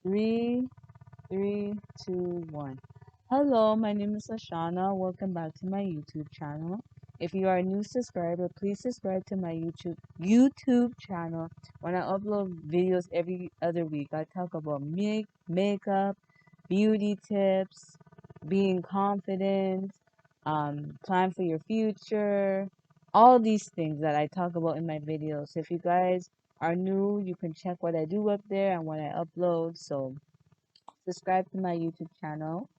Three, three, two, one. Hello, my name is Lashana. Welcome back to my YouTube channel. If you are a new subscriber, please subscribe to my YouTube channel. When I upload videos every other week, I talk about makeup, beauty tips, being confident, plan for your future, all these things that I talk about in my videos. If you guys are new, you can check what I do up there and what I upload. So subscribe to my YouTube channel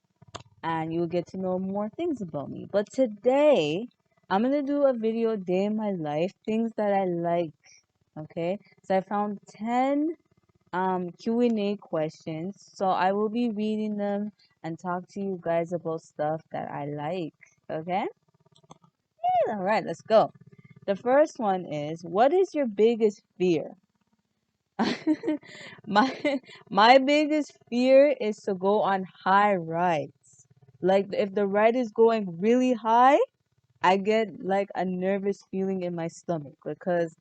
and you'll get to know more things about me. But today, I'm going to do a video day in my life, things that I like, okay? So I found 10 Q&A questions. So I will be reading them and talk to you guys about stuff that I like, okay? All right, let's go. The first one is, what is your biggest fear? my my biggest fear is to go on high rides. Like if the ride is going really high, I get like a nervous feeling in my stomach because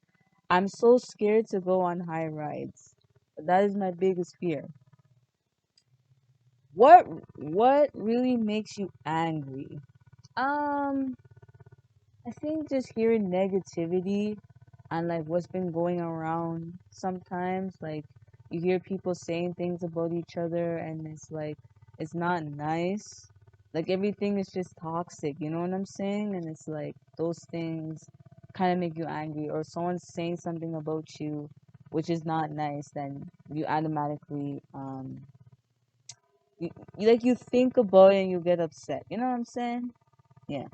I'm so scared to go on high rides. That is my biggest fear. What really makes you angry? Um, I think just hearing negativity and like what's been going around sometimes, like you hear people saying things about each other and it's like it's not nice. Like everything is just toxic, you know what I'm saying? And it's like those things kind of make you angry, or someone's saying something about you which is not nice, then you automatically you think about it and you get upset. You know what I'm saying? Yeah.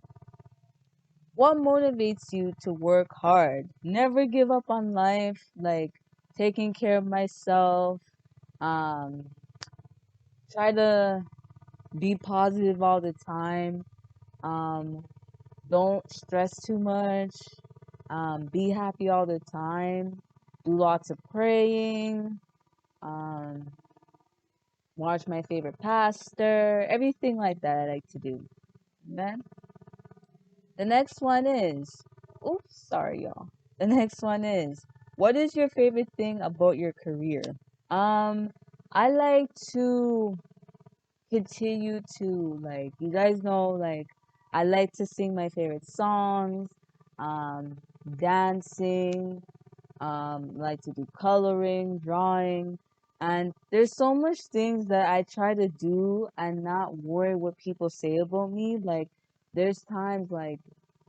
What motivates you to work hard? Never give up on life, like taking care of myself, um, try to be positive all the time, um, don't stress too much, be happy all the time, do lots of praying, um, watch my favorite pastor, everything like that I like to do. Amen. The next one is, oops, sorry, y'all. The next one is, what is your favorite thing about your career? Um, I like to continue to, like, you guys know, like, I like to sing my favorite songs, um, dancing, like to do coloring, drawing, and there's so much things that I try to do and not worry what people say about me. Like there's times like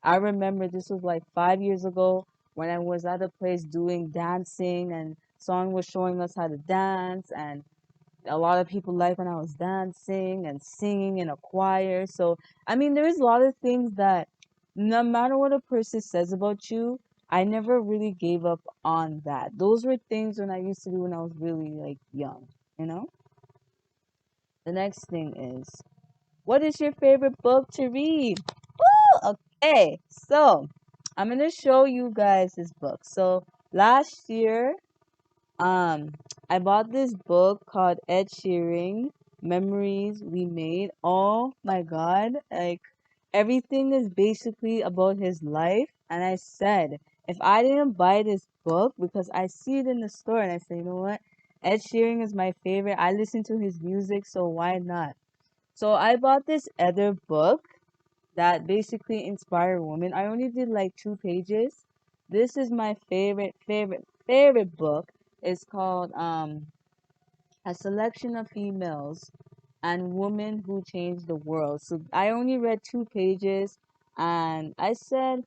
I remember this was like 5 years ago when I was at a place doing dancing and someone was showing us how to dance, and a lot of people like when I was dancing and singing in a choir. So, I mean, there's a lot of things that no matter what a person says about you, I never really gave up on that. Those were things when I used to do when I was really like young, you know? The next thing is, what is your favorite book to read? Woo! Okay, so I'm gonna show you guys this book. So last year, um, I bought this book called Ed Sheeran Memories We Made. Oh my God. Like everything is basically about his life. And I said, if I didn't buy this book because I see it in the store and I say, you know what? Ed Sheeran is my favorite. I listen to his music, so why not? So I bought this other book that basically inspire women. I only did like 2 pages. This is my favorite book. It's called A Selection of Females and Women Who Changed the World. So I only read 2 pages and I said,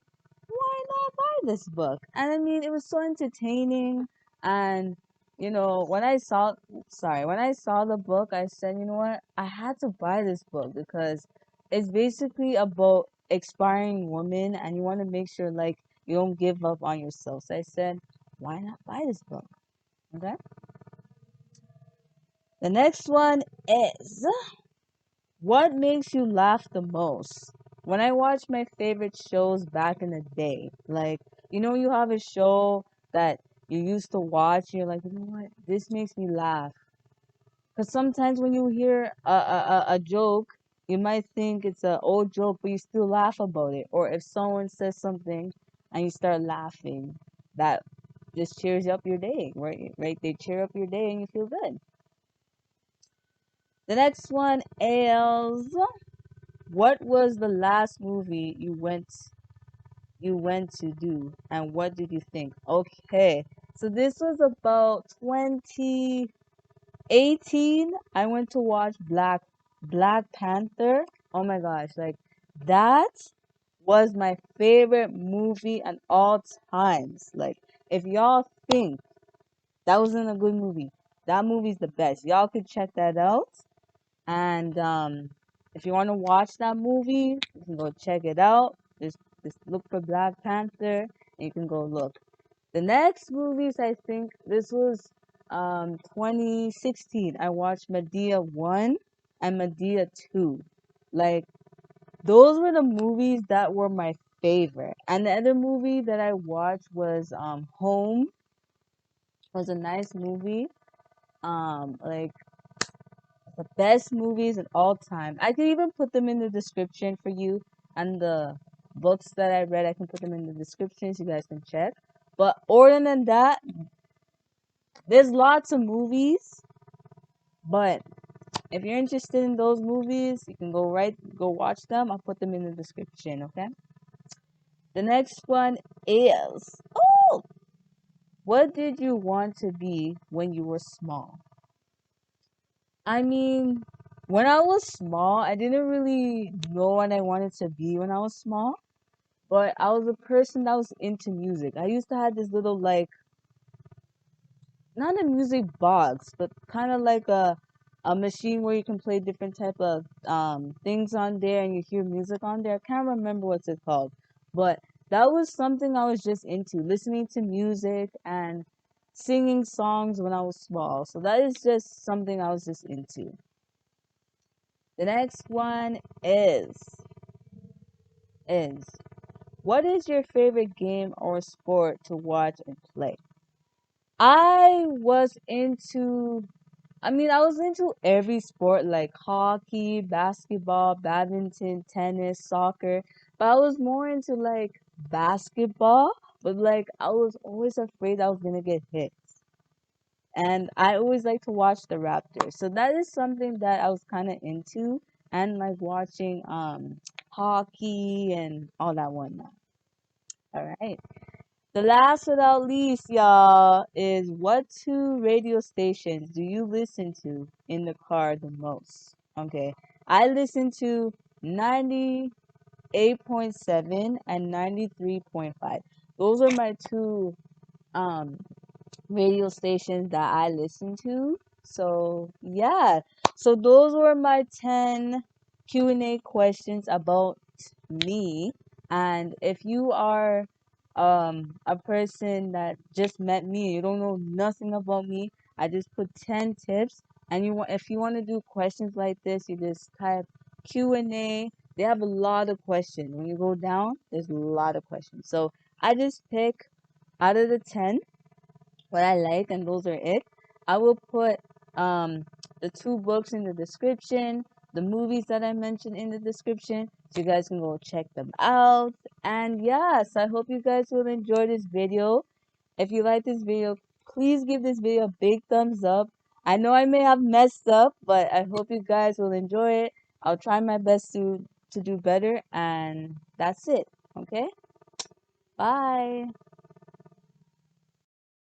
why not buy this book? And I mean, it was so entertaining. And when I saw, sorry, when I saw the book, I said, you know what? I had to buy this book because it's basically about inspiring women, and you want to make sure like you don't give up on yourself. So I said, why not buy this book? Okay. The next one is, what makes you laugh the most? When I watch my favorite shows back in the day, like, you have a show that you used to watch, you're like, you know what, this makes me laugh. Because sometimes when you hear a joke, you might think it's an old joke, but you still laugh about it. Or if someone says something and you start laughing, that just cheers up your day, right? Right? They cheer up your day and you feel good. The next one is, what was the last movie you went to do, and what did you think? Okay, so this was about 2018. I went to watch Black Panther. Oh my gosh, like that was my favorite movie at all times. Like, if y'all think that wasn't a good movie, that movie's the best. Y'all could check that out. And if you want to watch that movie, you can go check it out. Just look for Black Panther, and you can go look. The next movies, I think this was 2016. I watched Medea 1 and Medea 2. Like, those were the movies that were my favorite. And the other movie that I watched was Home. Was a nice movie. Like the best movies of all time. I can even put them in the description for you, and the books that I read, I can put them in the description so you guys can check. But other than that, there's lots of movies. But if you're interested in those movies, you can go watch them. I'll put them in the description, okay? The next one is, oh, what did you want to be when you were small? I mean, when I was small, I didn't really know what I wanted to be when I was small, but I was a person that was into music. I used to have this little, like, not a music box, but kind of like a machine where you can play different type of things on there and you hear music on there. I can't remember what's it called, but that was something I was just into, listening to music and singing songs when I was small. So that is just something I was just into. The next one is what is your favorite game or sport to watch and play? I was into I was into every sport like hockey, basketball, badminton, tennis, soccer, but I was more into like basketball, but like I was always afraid I was gonna get hit. And I always like to watch the Raptors. So that is something that I was kind of into, and like watching hockey and all that whatnot. All right. The last but not least, y'all, is what two radio stations do you listen to in the car the most? Okay. I listen to 98.7 and 93.5. Those are my two um radio stations that I listen to. So yeah, so those were my 10 Q&A questions about me. And if you are a person that just met me, you don't know nothing about me, I just put 10 tips. And if you want to do questions like this, you just type Q&A. They have a lot of questions. When you go down, there's a lot of questions. So I just pick out of the 10 what I like, and those are it. I will put um the two books in the description, the movies that I mentioned in the description, so you guys can go check them out. And yes, I hope you guys will enjoy this video. If you like this video, please give this video a big thumbs up. I know I may have messed up, but I hope you guys will enjoy it. I'll try my best to do better, and that's it. Okay? Bye.